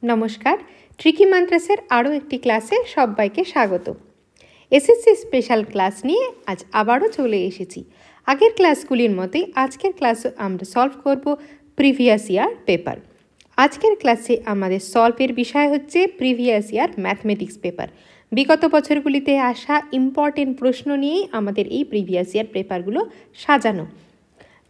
নমস্কার, ট্রিকি মান্ত্রাসের আরও একটি ক্লাসে সবাইকে স্বাগত। এসএসসি স্পেশাল ক্লাস নিয়ে আজ আবারও চলে এসেছি। আগের ক্লাসগুলির মতোই আজকের ক্লাসে আমরা সলভ করব প্রিভিয়াস ইয়ার পেপার। আজকের ক্লাসে আমাদের সলভের বিষয় হচ্ছে প্রিভিয়াস ইয়ার ম্যাথমেটিক্স পেপার। বিগত বছরগুলিতে আসা ইম্পর্টেন্ট প্রশ্ন নিয়েই আমাদের এই প্রিভিয়াস ইয়ার পেপারগুলো সাজানো।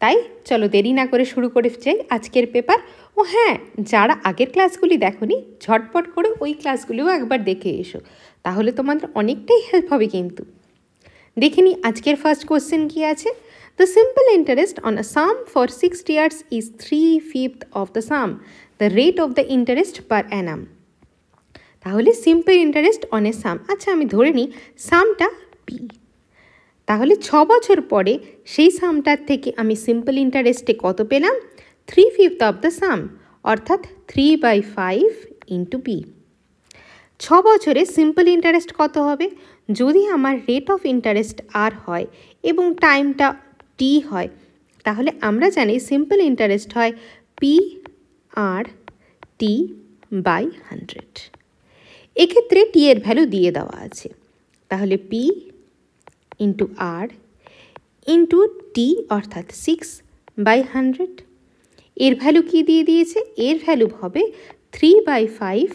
তাই চলো দেরি না করে শুরু করে যাই আজকের পেপার। ও হ্যাঁ, যারা আগের ক্লাসগুলি দেখোনি ঝটপট করে ওই ক্লাসগুলিও একবার দেখে এসো, তাহলে তোমাদের অনেকটাই হেল্প হবে। কিন্তু দেখে নিই আজকের ফার্স্ট কোশ্চেন কি আছে। The simple interest on a some for 6 years is 3/5 of the some. The rate of the interest পার অ্যানাম। তাহলে সিম্পল ইন্টারেস্ট অন এ সাম, আচ্ছা আমি ধরে নিই সামটা পি। তাহলে 6 বছর পরে সেই সামটার থেকে আমি সিম্পল ইন্টারেস্টে কত পেলাম? 3/5 অফ দ্য সাম, অর্থাৎ 3/5 ইন্টু পি। 6 বছরে সিম্পল ইন্টারেস্ট কত হবে? যদি আমার রেট অফ ইন্টারেস্ট আর হয় এবং টাইমটা টি হয়, তাহলে আমরা জানি সিম্পল ইন্টারেস্ট হয় পি আর টি বাই 100। এক্ষেত্রে টি এর ভ্যালু দিয়ে দেওয়া আছে, তাহলে পি ইন্টু আর ইন্টু টি অর্থাৎ 6/100। এর ভ্যালু কি দিয়ে দিয়েছে? এর ভ্যালু হবে 3/5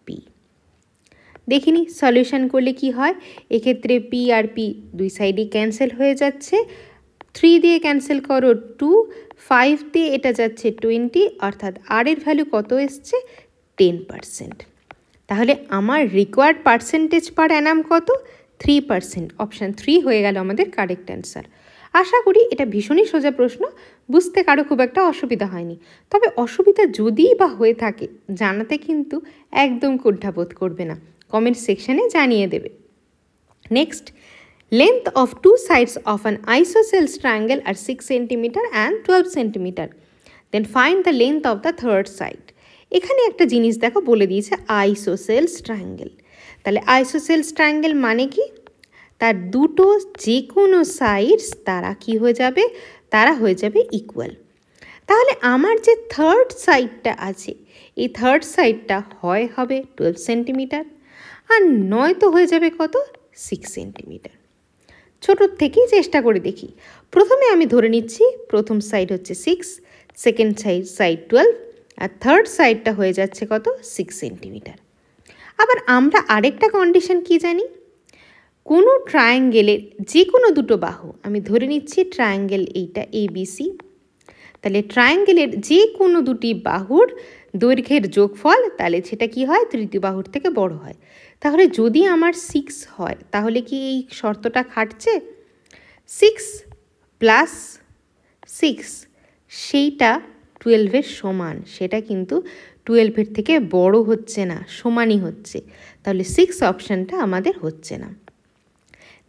পি। দেখিনি সলিউশন করলে কি হয়। এক্ষেত্রে পি আর পি দুই সাইডে ক্যান্সেল হয়ে যাচ্ছে। 3 দিয়ে ক্যান্সেল করো 2, 5 দিয়ে এটা যাচ্ছে 20, অর্থাৎ আর এর ভ্যালু কত এসছে? 10%। তাহলে আমার রিকোয়ার্ড পার্সেন্টেজ পার অ্যানাম কত? 3%। অপশান 3 হয়ে গেল আমাদের কারেক্ট অ্যান্সার। আশা করি এটা ভীষণই সোজা প্রশ্ন, বুঝতে কারো খুব একটা অসুবিধা হয়নি। তবে অসুবিধা যদিই বা হয়ে থাকে, জানাতে কিন্তু একদম কুণ্ঠাবোধ করবে না, কমেন্ট সেকশনে জানিয়ে দেবে। Next, length of 2 sides of an isosceles triangle are 6 cm and 12 cm. Then find the length of the third side. এখানে একটা জিনিস দেখো বলে দিয়েছে আইসোসেলস ট্রায়াঙ্গেল। তাহলে আইসোসেলস ট্রায়াঙ্গেল মানে কি? তার দুটো যে কোনো সাইডস তারা কি হয়ে যাবে? তারা হয়ে যাবে ইকুয়াল। তাহলে আমার যে থার্ড সাইডটা আছে, এই থার্ড সাইডটা হয় হবে 12 সেন্টিমিটার আর নয়তো হয়ে যাবে কত? 6 সেন্টিমিটার। ছোটোর থেকেই চেষ্টা করে দেখি। প্রথমে আমি ধরে নিচ্ছি প্রথম সাইড হচ্ছে 6, সেকেন্ড সাইড 12 আর থার্ড সাইডটা হয়ে যাচ্ছে কত? 6 সেন্টিমিটার। আবার আমরা আরেকটা কন্ডিশন কি জানি? কোনো ট্রায়াঙ্গেলের যে কোনো দুটো বাহু, আমি ধরে নিচ্ছি ট্রায়াঙ্গেল এইটা ABC, তাহলে ট্রায়াঙ্গেলের যে কোনো দুটি বাহুর দৈর্ঘ্যের যোগফল, তাহলে সেটা কি হয়? তৃতীয় বাহুর থেকে বড় হয়। তাহলে যদি আমার 6 হয়, তাহলে কি এই শর্তটা খাটছে? 6 প্লাস 6 সেইটা 12-এর সমান, সেটা কিন্তু 12-এর থেকে বড় হচ্ছে না, সমানই হচ্ছে। তাহলে 6 অপশানটা আমাদের হচ্ছে না।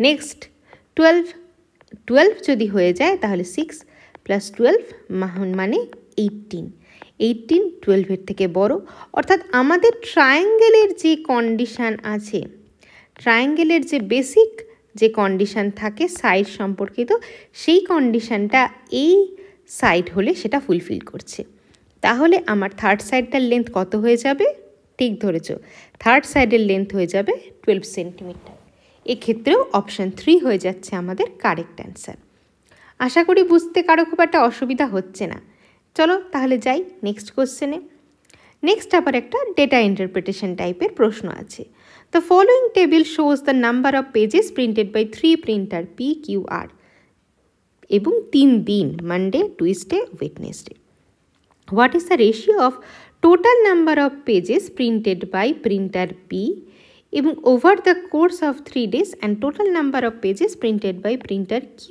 নেক্সট 12 যদি হয়ে যায়, তাহলে 6 প্লাস 12 মানে 18। 12-এর থেকে বড়, অর্থাৎ আমাদের ট্রায়াঙ্গেলের যে কন্ডিশান আছে, ট্রায়াঙ্গেলের যে বেসিক যে কন্ডিশান থাকে সাইড সম্পর্কিত, সেই কন্ডিশানটা এই সাইড হলে সেটা ফুলফিল করছে। তাহলে আমার থার্ড সাইডটার লেন্থ কত হয়ে যাবে? ঠিক ধরেছ, থার্ড সাইডের লেন্থ হয়ে যাবে 12 সেন্টিমিটার। এক্ষেত্রেও অপশান 3 হয়ে যাচ্ছে আমাদের কারেক্ট অ্যান্সার। আশা করি বুঝতে কারো খুব একটা অসুবিধা হচ্ছে না। চলো তাহলে যাই নেক্সট কোশ্চেনে। নেক্সট আবার একটা ডেটা ইন্টারপ্রিটেশন টাইপের প্রশ্ন আছে। The following table shows the number of pages printed by 3 printer PQR এবং 3 দিন, Monday, Tuesday, Wednesday. What is the ratio of total number of pages printed by printer P এবং over the course of 3 days and total number of pages printed by printer Q?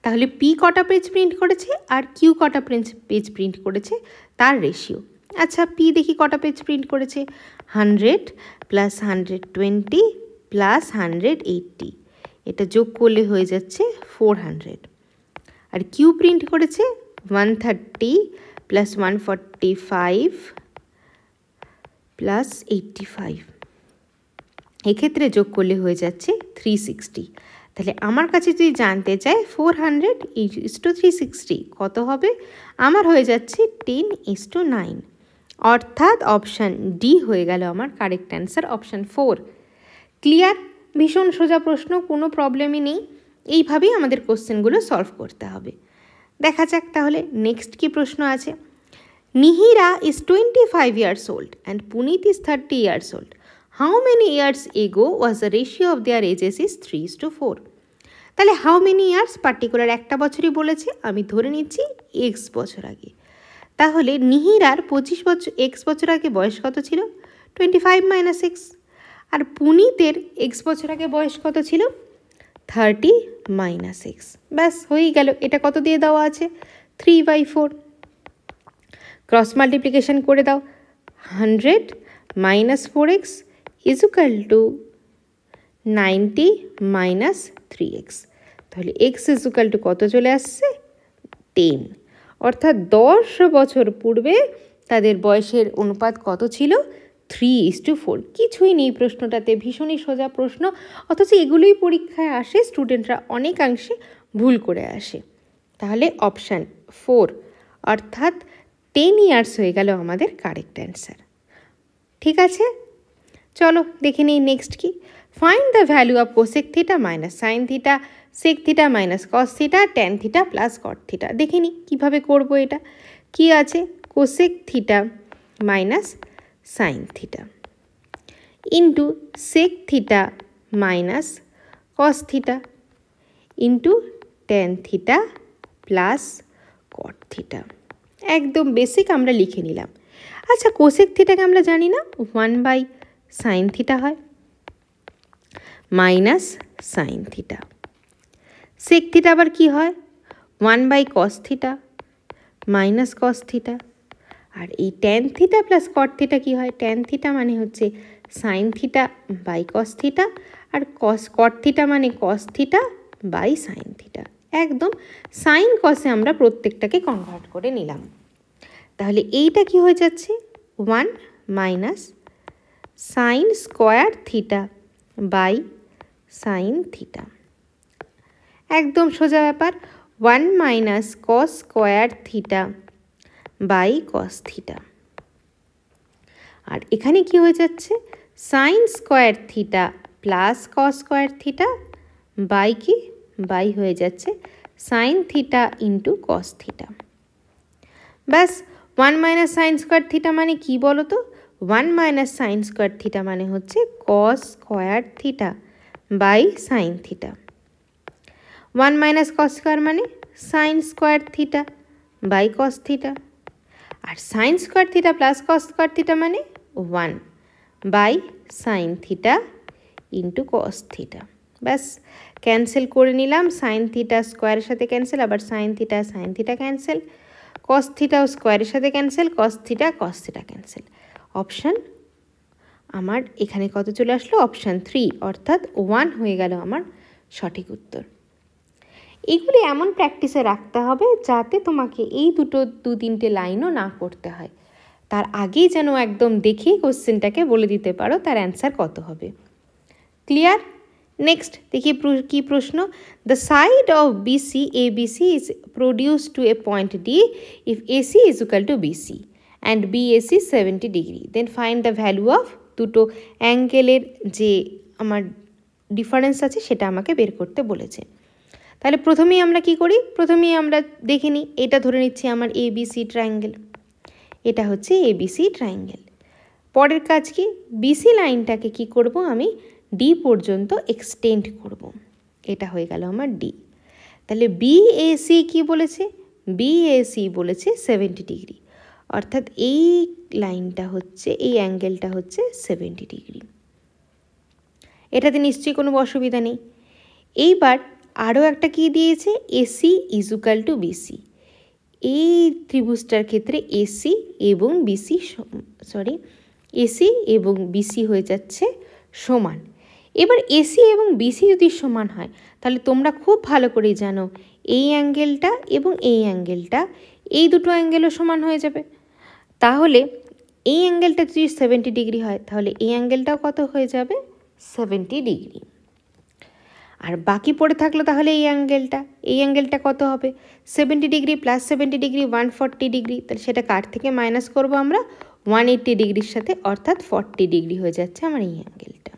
তাহলে P কটা page print করেছে আর Q কটা page print করেছে তার ratio. আচ্ছা P দেখি কটা পেজ প্রিন্ট করেছে? 100 প্লাস 120 প্লাস 180, এটা যোগ করলে হয়ে যাচ্ছে 400। আর Q প্রিন্ট করেছে 130 প্লাস 145 প্লাস 85, এক্ষেত্রে যোগ করলে হয়ে যাচ্ছে 360। তাহলে আমার কাছে যদি জানতে চাই 400 = 360 কত হবে, আমার হয়ে যাচ্ছে 10:9। অর্থাৎ অপশান ডি হয়ে গেল আমার কারেক্ট অ্যান্সার, অপশান 4। ক্লিয়ার? ভীষণ সোজা প্রশ্ন, কোনো প্রবলেমই নেই। এইভাবেই আমাদের কোশ্চেনগুলো সলভ করতে হবে। দেখা যাক তাহলে নেক্সট কি প্রশ্ন আছে। Nihira is 25 years old and Puneet is 30 years old. How many years ago was the ratio of their ages is 3:4? তাহলে হাউ মেনি ইয়ার্স, পার্টিকুলার একটা বছরই বলেছে, আমি ধরে নিচ্ছি এক্স বছর আগে। তাহলে নিহিরার 25 বছর এক্স বছর আগে বয়স কত ছিল? 25 - x। আর পুনিতের এক্স বছর আগে বয়স কত ছিল? 30 - x। ব্যাস হয়েই গেল। এটা কত দিয়ে দেওয়া আছে? 3/4। ক্রস মাল্টিপ্লিকেশন করে দাও। 100 - 4x is equal two 90 - 3x। তাহলে x ইজ ইকুয়াল টু কত চলে আসছে? 10। অর্থাৎ 10 বছর পূর্বে তাদের বয়সের অনুপাত কত ছিল? 3:4। কিছুই নেই প্রশ্নটাতে, ভীষণই সোজা প্রশ্ন, অথচ এগুলোই পরীক্ষায় আসে, স্টুডেন্টরা অনেকাংশে ভুল করে আসে। তাহলে অপশান 4 অর্থাৎ 10 ইয়ার্স হয়ে গেল আমাদের কারেক্ট অ্যান্সার। ঠিক আছে, চলো দেখে নিই নেক্সট কি। Find the value of cosec theta minus sine theta, sec theta minus cos theta, tan theta plus cot theta. দেখে নিই কীভাবে করবো এটা। কি আছে? Cosec theta minus sine theta into sec theta minus cos theta into tan theta plus cot theta. একদম basic আমরা লিখে নিলাম। আচ্ছা, কোসেক থিটাকে আমরা জানি না 1/sin থিটা হয় minus sine theta. Sec theta আবার কি হয়? 1/cos theta minus cos theta. আর এই tan theta plus cot theta কী হয়? ট্যান থিটা মানে হচ্ছে sine theta by cos theta, আর কট থিটা মানে cos theta by sine theta. একদম সাইন কসে আমরা প্রত্যেকটাকে কনভার্ট করে নিলাম। তাহলে এইটা কি হয়ে যাচ্ছে? 1 minus sine square theta by sine theta. একদম সোজা ব্যাপার। 1 minus cos square theta by cos theta. আর এখানে কি হয়ে যাচ্ছে? Sine square theta plus cos square theta by কি? বাই হয়ে যাচ্ছে sine theta into cos theta. ব্যাস 1 মাইনাস সাইন স্কোয়ার থিটা মানে কি বলো তো? 1 মাইনাস সাইন স্কোয়ার থিটা মানে হচ্ছে cos square theta by sine theta. 1 minus cos square মানে sine square theta by cos theta. আর sine square theta plus cos square theta মানে 1 by sine theta into cos theta. ব্যাস cancel করে নিলাম। Sine theta স্কোয়ারের সাথে cancel, আবার sine theta cancel, cos থিটাও স্কোয়ারের সাথে cancel, cos theta cancel. Option আমার এখানে কত চলে আসলো? অপশান 3 অর্থাৎ 1 হয়ে গেল আমার সঠিক উত্তর। এগুলি এমন প্র্যাকটিসে রাখতে হবে যাতে তোমাকে এই 2-3টে লাইনও না করতে হয়, তার আগেই যেন একদম দেখেই কোশ্চেনটাকে বলে দিতে পারো তার অ্যান্সার কত হবে। ক্লিয়ার? নেক্সট দেখি কি প্রশ্ন। The side of BC ABC is produced to a point D if AC is equal to BC and BAC 70 degree, then find the value of দুটো অ্যাঙ্গেলের যে আমার ডিফারেন্স আছে সেটা আমাকে বের করতে বলেছে। তাহলে প্রথমেই আমরা কি করি? প্রথমেই আমরা দেখে নিই, এটা ধরে নিচ্ছি আমার ABC ট্রায়াঙ্গেল, এটা হচ্ছে ABC ট্রায়াঙ্গেল। পরের কাজ কি? BC লাইনটাকে কি করব? আমি ডি পর্যন্ত এক্সটেন্ড করব। এটা হয়ে গেল আমার ডি। তাহলে BAC কি বলেছে? BAC বলেছে 70 ডিগ্রি, অর্থাৎ এই লাইনটা হচ্ছে, এই অ্যাঙ্গেলটা হচ্ছে 70 ডিগ্রি। এটাতে নিশ্চয়ই কোনো অসুবিধা নেই। এইবার আরও একটা কি দিয়েছে? AC is equal to BC। এই ত্রিভুজটার ক্ষেত্রে AC এবং BC হয়ে যাচ্ছে সমান। এবার AC এবং BC যদি সমান হয় তাহলে তোমরা খুব ভালো করেই জানো এই অ্যাঙ্গেলটা এবং এই অ্যাঙ্গেলটা, এই দুটো অ্যাঙ্গেলও সমান হয়ে যাবে। তাহলে এই অ্যাঙ্গেলটা যদি 70 ডিগ্রি হয় তাহলে এই অ্যাঙ্গেলটাও কত হয়ে যাবে? 70 ডিগ্রি। আর বাকি পড়ে থাকলো তাহলে এই অ্যাঙ্গেলটা কত হবে? 70 ডিগ্রি প্লাস 70 ডিগ্রি 140 ডিগ্রি। তাহলে সেটা কার থেকে মাইনাস করব আমরা? 180 ডিগ্রির সাথে, অর্থাৎ 40 ডিগ্রি হয়ে যাচ্ছে আমার এই অ্যাঙ্গেলটা।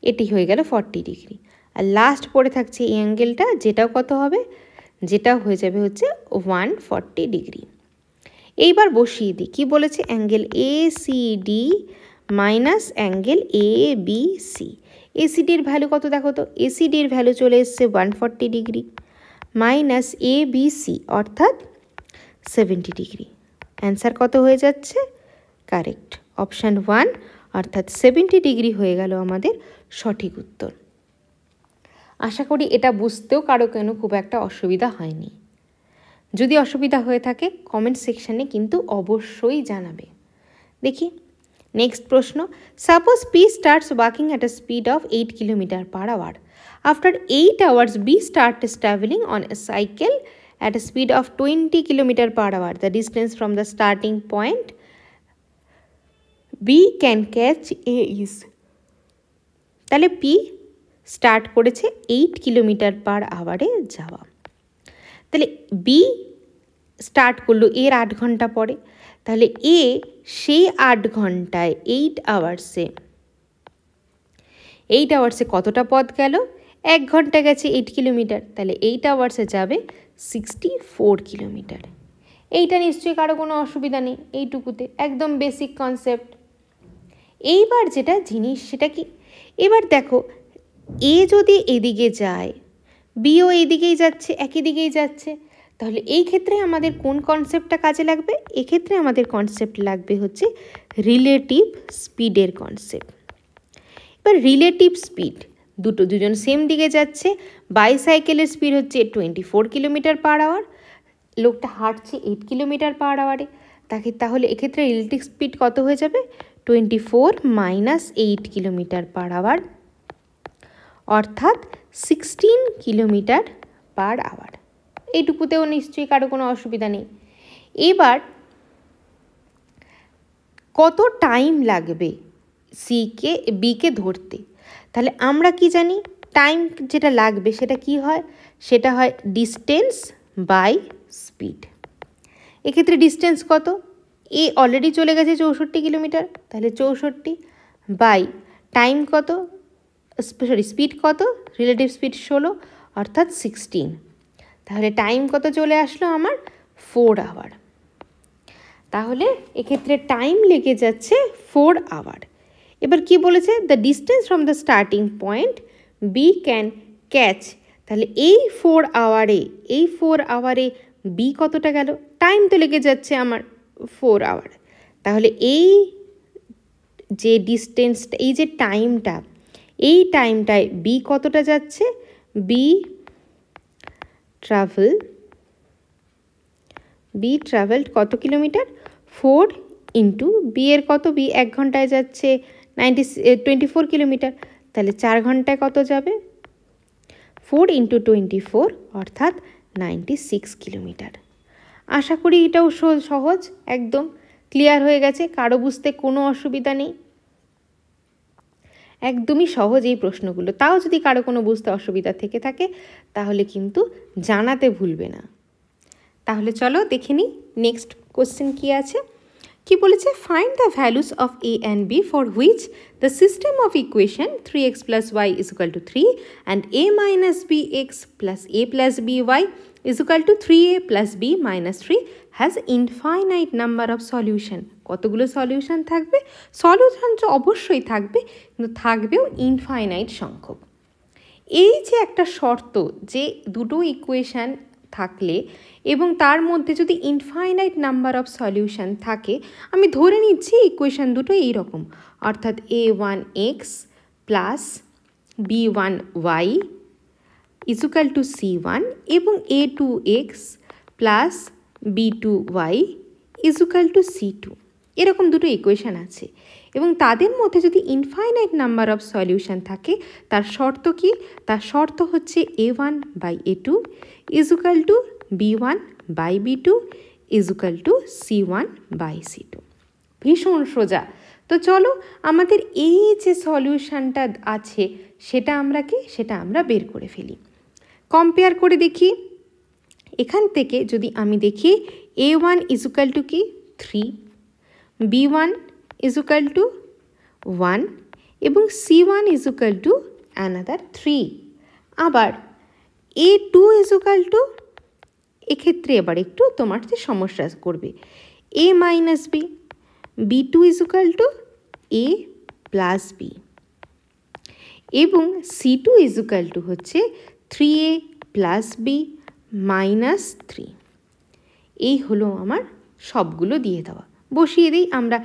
এটি হয়ে গেল 40 ডিগ্রি। আর লাস্ট পড়ে থাকছে এই অ্যাঙ্গেলটা, যেটাও কত হবে, যেটাও হয়ে যাবে হচ্ছে 140 ডিগ্রি। এইবার বসিয়ে দিই, কী বলেছে, angle A C D minus angle A B C. এসিডির ভ্যালু কত দেখো তো, এসিডির ভ্যালু চলে এসছে 140 degree minus A B C অর্থাৎ 70 ডিগ্রি। অ্যান্সার কত হয়ে যাচ্ছে, কারেক্ট অপশান 1 অর্থাৎ 70 ডিগ্রি হয়ে গেল আমাদের সঠিক উত্তর। আশা করি এটা বুঝতেও কারো কেন খুব একটা অসুবিধা হয়নি। যদি অসুবিধা হয়ে থাকে কমেন্ট সেকশানে কিন্তু অবশ্যই জানাবে। দেখি নেক্সট প্রশ্ন, suppose P starts walking at a speed of 8 kilometre per hour. After 8 hours B starts travelling on a cycle at a speed of 20 km per hour. The distance from the starting point B can catch A is, তাহলে P start করেছে 8 kilometre পার আওয়ারে যাওয়া, তাহলে B start করলো এর 8 ঘন্টা পরে, তাহলে A সেই 8 ঘন্টায় 8 আওয়ার্সে কতটা পথ গেল, 1 ঘন্টা গেছে 8 কিলোমিটার, তাহলে 8 আওয়ার্সে যাবে 64 কিলোমিটার। এইটা নিশ্চয়ই কারো কোনো অসুবিধা নেই, এইটুকুতে একদম বেসিক কনসেপ্ট। এইবার যেটা জিনিস সেটা কি, এবার দেখো এ যদি এদিকে যায়, বিও এদিকেই যাচ্ছে, একই দিকেই যাচ্ছে, তাহলে এই ক্ষেত্রে আমাদের কোন কনসেপ্টটা কাজে লাগবে, এক্ষেত্রে আমাদের কনসেপ্ট লাগবে হচ্ছে রিলেটিভ স্পিডের কনসেপ্ট। এবার রিলেটিভ স্পিড, দুজন সেম দিকে যাচ্ছে, বাইসাইকেলের স্পিড হচ্ছে 24 কিলোমিটার পার আওয়ার, লোকটা হাঁটছে 8 কিলোমিটার পার আওয়ারে, তাহলে এক্ষেত্রে রিলেটিভ স্পিড কত হয়ে যাবে, 24 মাইনাস 8 কিলোমিটার পার আওয়ার অর্থাৎ 16 কিলোমিটার পার আওয়ার। এইটুকুতেও নিশ্চয়ই কারো কোনো অসুবিধা নেই। এবার কত টাইম লাগবে বিকে ধরতে, তাহলে আমরা কি জানি, টাইম যেটা লাগবে সেটা কি হয়, সেটা হয় ডিস্টেন্স বাই স্পিড। এক্ষেত্রে ডিস্টেন্স কত, এ অলরেডি চলে গেছে 64 কিলোমিটার, তাহলে 64 বাই টাইম কত, স্পিড কত, রিলেটিভ স্পিড 16 অর্থাৎ 16, তাহলে টাইম কত চলে আসলো আমার 4 আওয়ার। তাহলে এক্ষেত্রে টাইম লেগে যাচ্ছে 4 আওয়ার। এবার কি বলেছে, the distance from the starting point B can catch, তাহলে এই 4 আওয়ারে বি কতটা গেল, টাইম তো লেগে যাচ্ছে আমার 4 আওয়ার, তাহলে এই যে ডিস্টেন্সটা, এই যে টাইমটা, এই টাইমটায় বি কতটা যাচ্ছে, বি ট্রাভেলড কত কিলোমিটার, 4 ইন্টু বি এর কত, বি 1 ঘন্টায় যাচ্ছে 24 কিলোমিটার, তাহলে 4 ঘন্টায় কত যাবে, 4 ইন্টু 24 অর্থাৎ 96 কিলোমিটার। আশা করি এটাও সহজ, একদম ক্লিয়ার হয়ে গেছে, কারো বুঝতে কোনো অসুবিধা নেই, একদমই সহজ এই প্রশ্নগুলো। তাও যদি কারো কোনো বুঝতে অসুবিধা থেকে থাকে তাহলে কিন্তু জানাতে ভুলবে না। তাহলে চলো দেখে নিই নেক্সট কোশ্চেন কী আছে। কি বলেছে, find the values of A and B for which the system of equation 3x plus Y is equal to 3 and a minus B X plus A plus B Y is equal to 3a plus B minus 3 has infinite number of solution. কতগুলো solution থাকবে, solution তো অবশ্যই থাকবে, কিন্তু থাকবেও infinite সংখ্যক। এই যে একটা শর্ত যে দুটো ইকুয়েশান থাকলে এবং তার মধ্যে যদি ইনফাইনাইট নাম্বার অফ সলিউশন থাকে, আমি ধরে নিচ্ছি ইকুয়েশান দুটো এইরকম, অর্থাৎ a1x plus b1y equal to c1 এবং a2x plus b2y equal to c2, এরকম দুটো ইকুয়েশান আছে এবং তাদের মধ্যে যদি ইনফাইনাইট নাম্বার অফ সলিউশন থাকে, তার শর্ত কি, তার শর্ত হচ্ছে a1 by a2 equal to b1 by b2 equal to c1 by c2। ভীষণ সোজা। তো চলো আমাদের এই যে সলিউশনটা আছে সেটা আমরা বের করে ফেলি, কম্পেয়ার করে দেখি। এখান থেকে যদি আমি দেখি a1 ইজুকাল টু কি 3 B1 is equal to 1 এবং C1 is equal to another 3 আবার A2 is equal to এক্ষেত্রে এবার একটু তোমার যে সমস্যা করবে A minus B B2 is equal to A plus B এবং C2 is equal to হচ্ছে 3A plus B minus 3 এই হলো আমার সবগুলো দিয়ে দেওয়া বসিয়ে দিই আমরা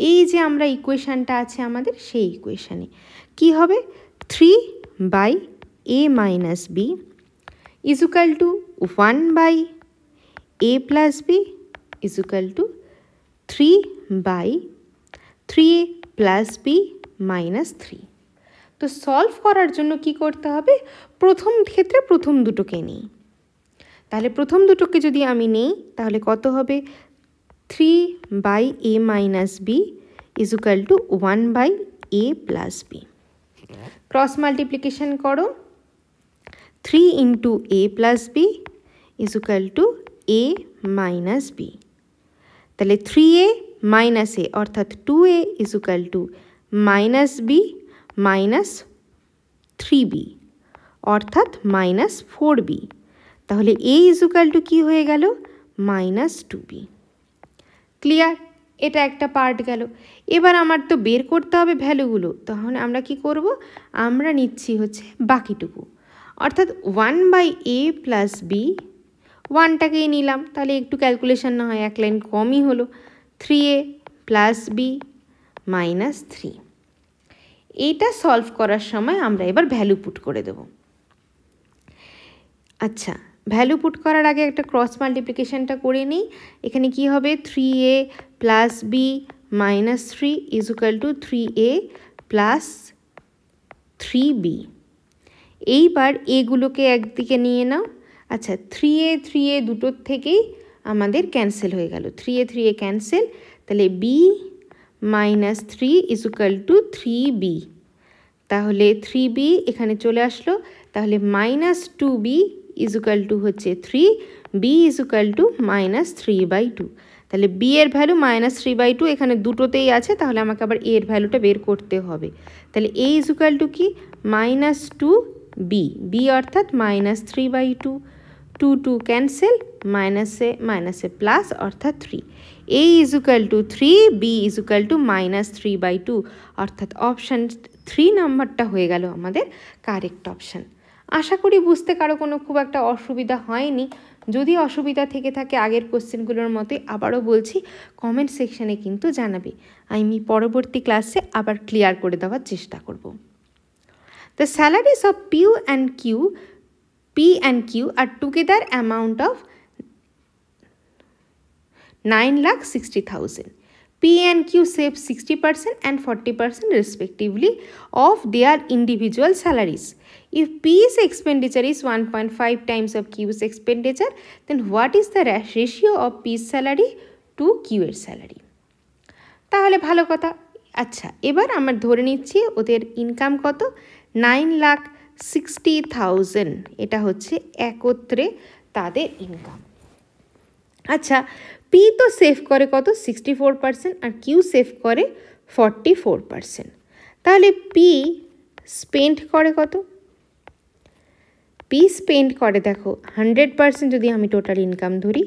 এই যে আমরা ইকুয়েশনটা আছে আমাদের সেই ইকুয়েশনে কি হবে 3 by A minus B is equal to 1 by A plus B is equal to 3 by 3A plus B minus 3 তো সলভ করার জন্য কি করতে হবে প্রথম ক্ষেত্রে প্রথম দুটোকে নিই তাহলে প্রথম দুটোকে যদি আমি নেই তাহলে কত হবে 3 by A minus B is equal to 1 by A plus B cross multiplication করো 3 into A plus B is equal to A minus B তাহলে 3A minus A অর্থাৎ 2A is equal to minus B minus 3B অর্থাৎ minus 4B তাহলে A is equal to কি হয়ে গেল minus 2B clear এটা একটা পার্ট গেল এবার আমার তো বের করতে হবে ভ্যালুগুলো তাহলে আমরা কি করব আমরা নিচ্ছি হচ্ছে বাকিটুকু অর্থাৎ 1 by A plus B 1টাকেই নিলাম তাহলে একটু ক্যালকুলেশন না হয় এক লাইন কমই হলো 3A plus B minus 3 এইটা সলভ করার সময় আমরা এবার ভ্যালু পুট করে দেব আচ্ছা ভ্যালু পুট করার আগে একটা ক্রস মাল্টিপ্লিকেশনটা করে নিই এখানে কি হবে 3A plus B minus 3 is equal to 3A plus 3B এইবার এগুলোকে একদিকে নিয়ে নাও আচ্ছা 3A দুটোর থেকেই আমাদের ক্যান্সেল হয়ে গেল 3A ক্যান্সেল তাহলে B minus 3 is equal to 3B তাহলে 3B এখানে চলে আসলো তাহলে minus 2B is equal to হচ্ছে 3 B is equal to minus 3 by 2 তাহলে B এর ভ্যালু minus 3 by 2 এখানে দুটোতেই আছে তাহলে আমাকে আবার A এর ভ্যালুটা বের করতে হবে তাহলে A is equal to কি minus 2B B অর্থাৎ minus 3 by 2 2 ক্যান্সেল মাইনাসে প্লাস অর্থাৎ 3 A is equal to 3 B is equal to minus 3 by 2 অর্থাৎ অপশান 3 নাম্বারটা হয়ে গেল আমাদের কারেক্ট অপশান আশা করি বুঝতে কারো কোনো খুব একটা অসুবিধা হয়নি যদি অসুবিধা থেকে থাকে আগের কোশ্চেনগুলোর মতোই আবারও বলছি কমেন্ট সেকশানে কিন্তু জানাবে আমি পরবর্তী ক্লাসে আবার ক্লিয়ার করে দেওয়ার চেষ্টা করব The salaries of P and Q are together amount of 9,60,000. P and Q save 60% and 40% respectively of their individual salaries. If P's expenditure is 1.5 times of Q's expenditure, then what is the ratio of P's salary to Q's salary? তাহলে ভালো কথা আচ্ছা এবার আমরা ধরে নিচ্ছি ওদের income কত 9,60,000 এটা হচ্ছে একত্রে তাদের ইনকাম আচ্ছা পি তো সেভ করে কত 64% আর কিউ সেভ করে 44% তাহলে পি স্পেন্ড করে কত পি স্পেন্ড করে দেখো 100% যদি আমি টোটাল ইনকাম ধরি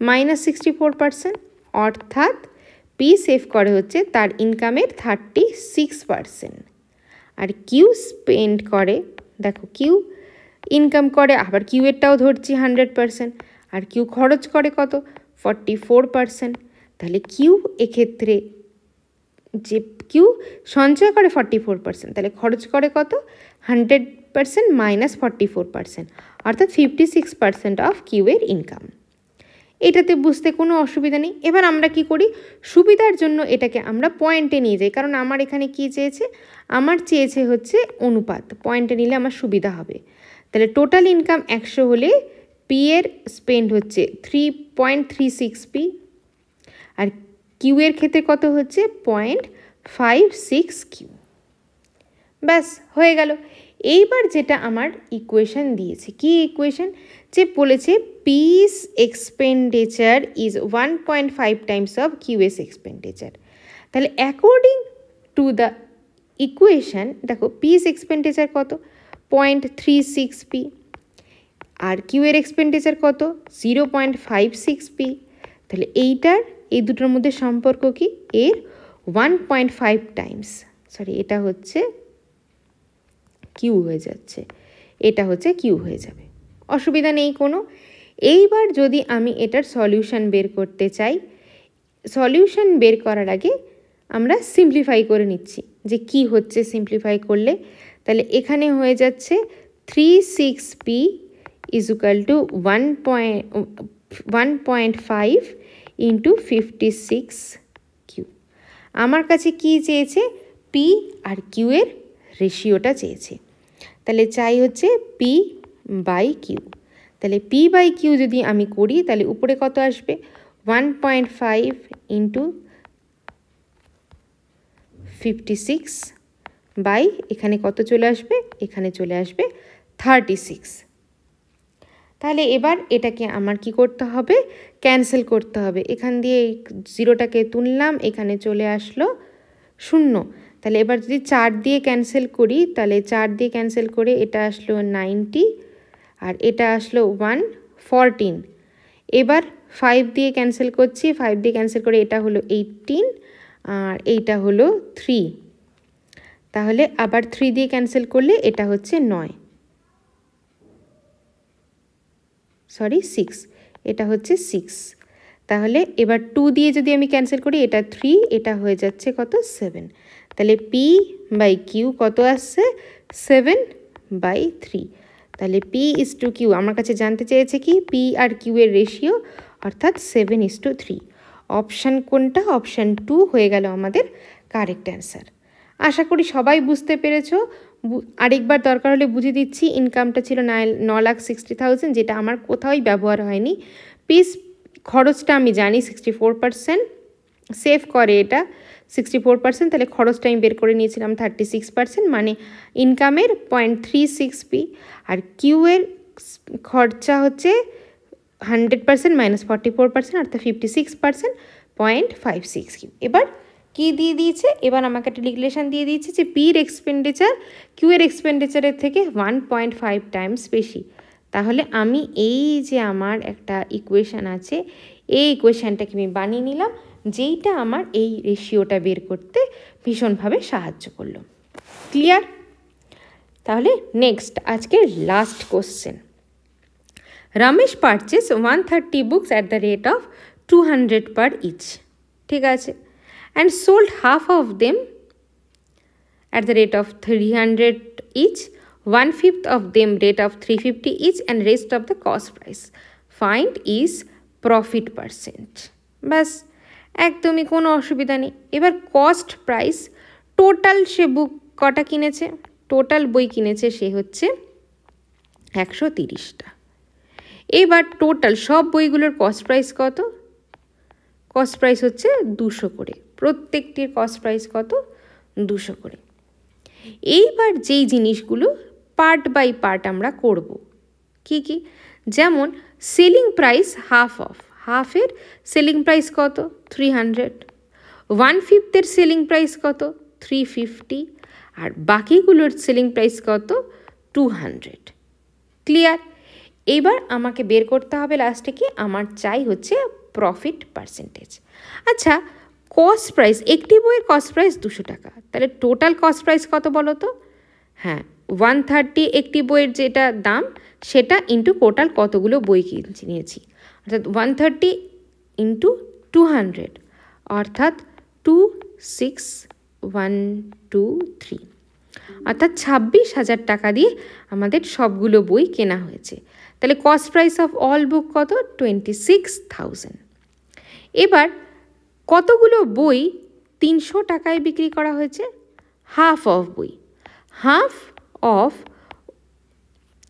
-64% অর্থাৎ পি সেভ করে হচ্ছে তার ইনকামের 36% আর কিউ স্পেন্ড করে দেখো কিউ ইনকাম করে আবার কিউ এরটাও ধরছি 100% আর কিউ খরচ করে কত 44% তাহলে কিউ এক্ষেত্রে যে কিউ সঞ্চয় করে 44% তাহলে খরচ করে কত 100% মাইনাস 44% অর্থাৎ 56% অফ কিউ এর ইনকাম এটাতে বুঝতে কোনো অসুবিধা নেই এবার আমরা কি করি সুবিধার জন্য এটাকে আমরা পয়েন্টে নিয়ে যাই কারণ আমার এখানে কি চেয়েছে আমার চেয়েছে হচ্ছে অনুপাত পয়েন্টে নিলে আমার সুবিধা হবে তাহলে টোটাল ইনকাম 100 হলে পি এর স্পেন্ড হচ্ছে 3.36 পি আর কিউ এর ক্ষেত্রে কত হচ্ছে 0.56 কিউ ব্যাস হয়ে গেল এইবার যেটা আমার ইকুয়েশন দিয়েছে কি ইকুয়েশন যে বলেছে piece expenditure is 1.5 Times of QS expenditure তাহলে অ্যাকর্ডিং টু দ্য ইকুয়েশান দেখো পিস এক্সপেন্ডিচার কত 0.36p, আর কিউ এর এক্সপেন্ডিচার কত 0.56p। তাহলে এই দুটোর মধ্যে সম্পর্ক কি, এর 1.5 টাইমস, সরি এটা হচ্ছে কিউ হয়ে যাচ্ছে, এটা হচ্ছে কিউ হয়ে যাবে, অসুবিধা নেই কোনো। এইবার যদি আমি এটার সলিউশন বের করতে চাই, সলিউশন বের করার আগে আমরা সিম্পলিফাই করে নিচ্ছি যে কি হচ্ছে সিম্পলিফাই করলে। তাহলে এখানে হয়ে যাচ্ছে 36p is equal two 1.5 into 56q। আমার কাছে কি চেয়েছে, পি আর কিউ এর রেশিওটা চেয়েছে। তাহলে চাই হচ্ছে পি বাই কিউ। তাহলে পি বাই কিউ যদি আমি করি তাহলে উপরে কত আসবে 1.5 ইন্টু 56 বাই এখানে কত চলে আসবে, এখানে চলে আসবে 36। তাহলে এবার এটাকে আমার কি করতে হবে, ক্যান্সেল করতে হবে। এখান দিয়ে জিরোটাকে তুললাম, এখানে চলে আসলো 0। তাহলে এবার যদি 4 দিয়ে ক্যান্সেল করি, তাহলে 4 দিয়ে ক্যান্সেল করে এটা আসলো 90 আর এটা আসলো 114। এবার 5 দিয়ে ক্যান্সেল করছি, 5 দিয়ে ক্যান্সেল করে এটা হলো 18 আর এইটা হলো 3। তাহলে আবার 3 দিয়ে ক্যান্সেল করলে এটা হচ্ছে 9, সরি 6, এটা হচ্ছে 6। তাহলে এবার 2 দিয়ে যদি আমি ক্যান্সেল করি, এটা 3, এটা হয়ে যাচ্ছে কত 7। তাহলে পি বাই কিউ কত আসছে 7/3। তাহলে পি ইজ টু কিউ আমার কাছে জানতে চেয়েছে কি পি আর কিউ এর রেশিও, অর্থাৎ 7:3। অপশান কোনটা, অপশান 2 হয়ে গেল আমাদের কারেক্ট অ্যান্সার। আশা করি সবাই বুঝতে পেরেছ। আরেকবার দরকার হলে বুঝিয়ে দিচ্ছি। ইনকামটা ছিল 9,60,000, যেটা আমার কোথাওই ব্যবহার হয়নি। পিস খরচটা আমি জানি 64%, সেভ করে এটা 64%, তাহলে খরচটা আমি বের করে নিয়েছিলাম 36%, মানে ইনকামের 0.36p। আর কিউ এর খরচা হচ্ছে 100% মাইনাস 44%, অর্থাৎ 56%, 0.56q। এবার কি দিয়ে দিয়েছে, এবার আমাকে একটা রিলেশন দিয়ে দিয়েছে যে পির এক্সপেন্ডিচার কিউ এর এক্সপেন্ডিচারের থেকে 1.5 টাইমস বেশি। তাহলে আমি এই যে আমার একটা ইকুয়েশান আছে, এই ইকুয়েশানটাকে আমি বানিয়ে নিলাম, যেইটা আমার এই রেশিওটা বের করতে ভীষণভাবে সাহায্য করলো। ক্লিয়ার? তাহলে নেক্সট আজকের last question. Ramesh purchase 130 books at the rate of 200 per each, ঠিক আছে, and sold half of them at the rate of 300 each, 1/5 of them rate of 350 each, and rest of the cost price. Find is profit percent. ব্যাস, একদমই কোনো অসুবিধা নেই। এবার cost price, total সে বুক কটা কিনেছে, টোটাল বই কিনেছে সে হচ্ছে 130টা। এবার টোটাল সব বইগুলোর কস্ট প্রাইস কত, কস্ট প্রাইস হচ্ছে 200 করে, প্রত্যেকটির কস্ট প্রাইস কত 200 করে। এইবার যেই জিনিসগুলো পার্ট বাই পার্ট আমরা করব, কি কি, যেমন সেলিং প্রাইস হাফের সেলিং প্রাইস কত 300, 1/5 সেলিং প্রাইস কত 350, আর বাকিগুলোর সেলিং প্রাইস কত 200। ক্লিয়ার? এবার আমাকে বের করতে হবে লাস্টে কি, আমার চাই হচ্ছে প্রফিট পার্সেন্টেজ। আচ্ছা, কস্ট প্রাইস, একটি বইয়ের কস্ট প্রাইস 200 টাকা, তাহলে টোটাল কস্ট প্রাইস কত বলো তো? হ্যাঁ, 130 একটি বইয়ের যেটা দাম, সেটা ইন্টু টোটাল কতগুলো বই নিয়েছি, অর্থাৎ 130 ইন্টু 200, অর্থাৎ 26,123, অর্থাৎ 26,000 টাকা দিয়ে আমাদের সবগুলো বই কেনা হয়েছে। তাহলে কস্ট প্রাইস অফ অল বুক কত 26,000। এবার কতগুলো বই 300 টাকায় বিক্রি করা হয়েছে, হাফ অফ বই, হাফ অফ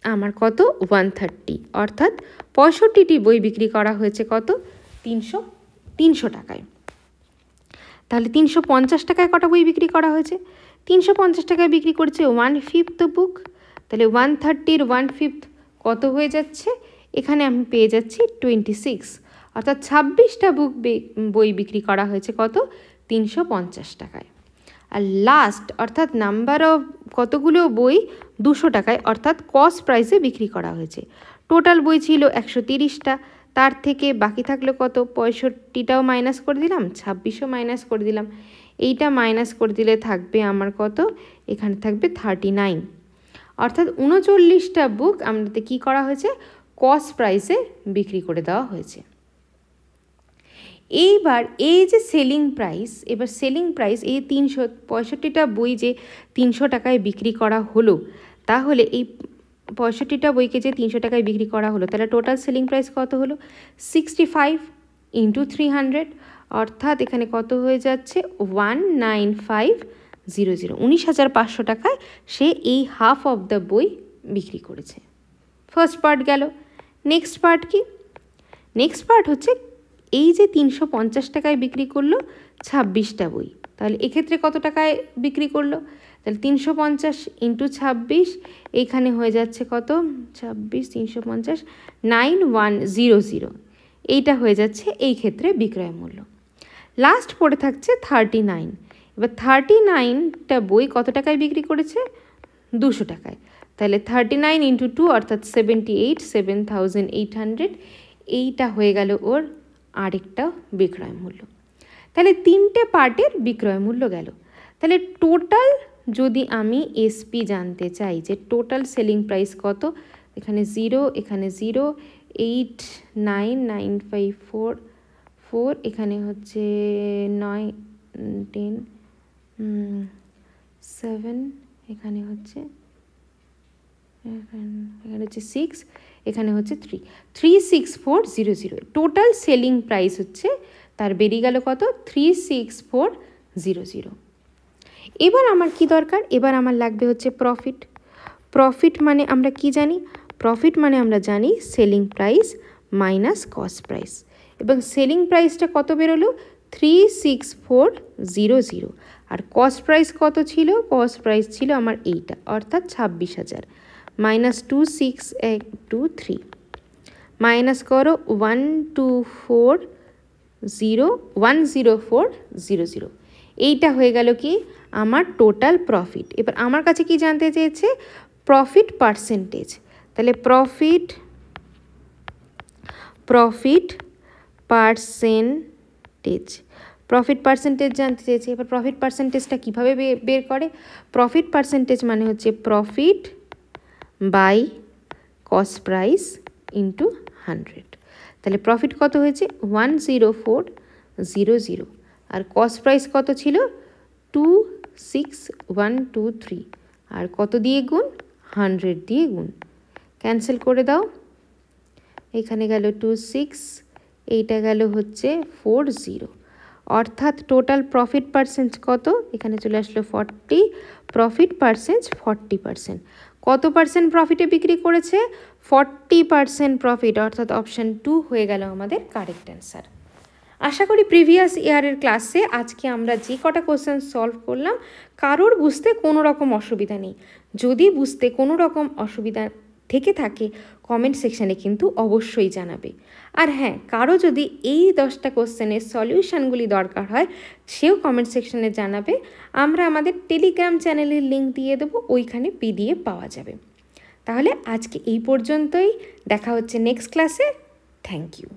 আমার কত 130, অর্থাৎ 65টি বই বিক্রি করা হয়েছে কত 300 টাকায়। তাহলে 350 টাকায় কটা বই বিক্রি করা হয়েছে, 350 টাকায় বিক্রি করেছে 1/5 বুক। তাহলে 130-র 1/5 কত হয়ে যাচ্ছে, এখানে আমি পেয়ে যাচ্ছি 26, অর্থাৎ 26টা বই বিক্রি করা হয়েছে কত 350 টাকায়। আর লাস্ট অর্থাৎ নাম্বার অফ কতগুলো বই 200 টাকায় অর্থাৎ কস্ট প্রাইসে বিক্রি করা হয়েছে। টোটাল বই ছিল 130টা, তার থেকে বাকি থাকলো কত, 65টাও মাইনাস করে দিলাম, 26ও মাইনাস করে দিলাম, এইটা মাইনাস করে দিলে থাকবে আমার কত, এখানে থাকবে 39। অর্থাৎ 39টা বুক আমাদের কী করা হয়েছে, কস্ট প্রাইসে বিক্রি করে দেওয়া হয়েছে। এইবার এই যে সেলিং প্রাইস, এবার সেলিং প্রাইস এই 365টা বই যে 300 টাকায় বিক্রি করা হলো, তাহলে এই 65টা বইকে যে 300 টাকায় বিক্রি করা হলো, তাহলে টোটাল সেলিং প্রাইস কত হলো, 65 ইন্টু 300, অর্থাৎ এখানে কত হয়ে যাচ্ছে 19500, 19,500 টাকায় সে এই হাফ অফ দ্য বই বিক্রি করেছে। ফার্স্ট পার্ট গেল। নেক্সট পার্ট কি, নেক্সট পার্ট হচ্ছে এই যে 350 টাকায় বিক্রি করলো 26টা বই, তাহলে এক্ষেত্রে কত টাকায় বিক্রি করলো, তাহলে 350 ইন্টু 26, এইখানে হয়ে যাচ্ছে কত, 26 350, 9100, এইটা হয়ে যাচ্ছে এই ক্ষেত্রে বিক্রয় মূল্য। লাস্ট পড়ে থাকছে 39। এবার 39টা বই কত টাকায় বিক্রি করেছে, 200 টাকায়, তাহলে 39 ইন্টু 2 অর্থাৎ 78, 7800, এইটা হয়ে গেল ওর আরেকটা বিক্রয় মূল্য। তাহলে 3টে পার্টের বিক্রয় মূল্য গেল। তাহলে টোটাল যদি আমি এসপি জানতে চাই যে টোটাল সেলিং প্রাইস কত, এখানে 0, এখানে 0, 89954, এখানে হচ্ছে 9 10 7, এখানে হচ্ছে 6, এখানে হচ্ছে 36400। টোটাল সেলিং প্রাইস হচ্ছে তার বেরিয়ে গেল কত, 36400। এবার আমার কি দরকার, এবার আমার লাগবে হচ্ছে প্রফিট। প্রফিট মানে আমরা কি জানি, প্রফিট মানে আমরা জানি selling price minus cost price, এবং সেলিং প্রাইসটা কত বেরোলো, 36400, আর কস্ট প্রাইস কত ছিল, কস্ট প্রাইস ছিল আমার এইটা অর্থাৎ 26,000, মাইনাস 2623, মাইনাস করো 10400, এইটা হয়ে গেল কি আমার টোটাল প্রফিট। এবার আমার কাছে কি জানতে চেয়েছে, প্রফিট পার্সেন্টেজ, তাহলে প্রফিট পার্সেন্টেজ জানতে চেয়েছে। এবার প্রফিট পার্সেন্টেজটা কীভাবে বের করে, প্রফিট পার্সেন্টেজ মানে হচ্ছে profit by cost price into 100। তাহলে প্রফিট কত হয়েছে 10400, আর কস্ট প্রাইস কত ছিল 26123, আর কত দিয়ে গুণ, 100 দিয়ে গুণ, ক্যান্সেল করে দাও, এখানে গেল 26, এইটা গেল হচ্ছে 40, অর্থাৎ টোটাল প্রফিট পার্সেন্ট কত, এখানে চলে আসলো 40, প্রফিট পার্সেন্ট 40%। কত পার্সেন্ট প্রফিটে বিক্রি করেছে, 40% প্রফিট, অর্থাৎ অপশান 2 হয়ে গেল আমাদের কারেক্ট অ্যান্সার। আশা করি প্রিভিয়াস ইয়ারের ক্লাসে আজকে আমরা যে কটা কোশ্চেন সলভ করলাম কারোর বুঝতে কোনো রকম অসুবিধা নেই। যদি বুঝতে কোনো রকম অসুবিধা থেকে থাকে কমেন্ট সেকশানে কিন্তু অবশ্যই জানাবে। আর হ্যাঁ, কারো যদি এই 10টা কোশ্চেনের সলিউশানগুলি দরকার হয় সেও কমেন্ট সেকশানে জানাবে, আমরা আমাদের টেলিগ্রাম চ্যানেলের লিঙ্ক দিয়ে দেবো, ওইখানে PDF পাওয়া যাবে। তাহলে আজকে এই পর্যন্তই, দেখা হচ্ছে নেক্সট ক্লাসে। Thank you.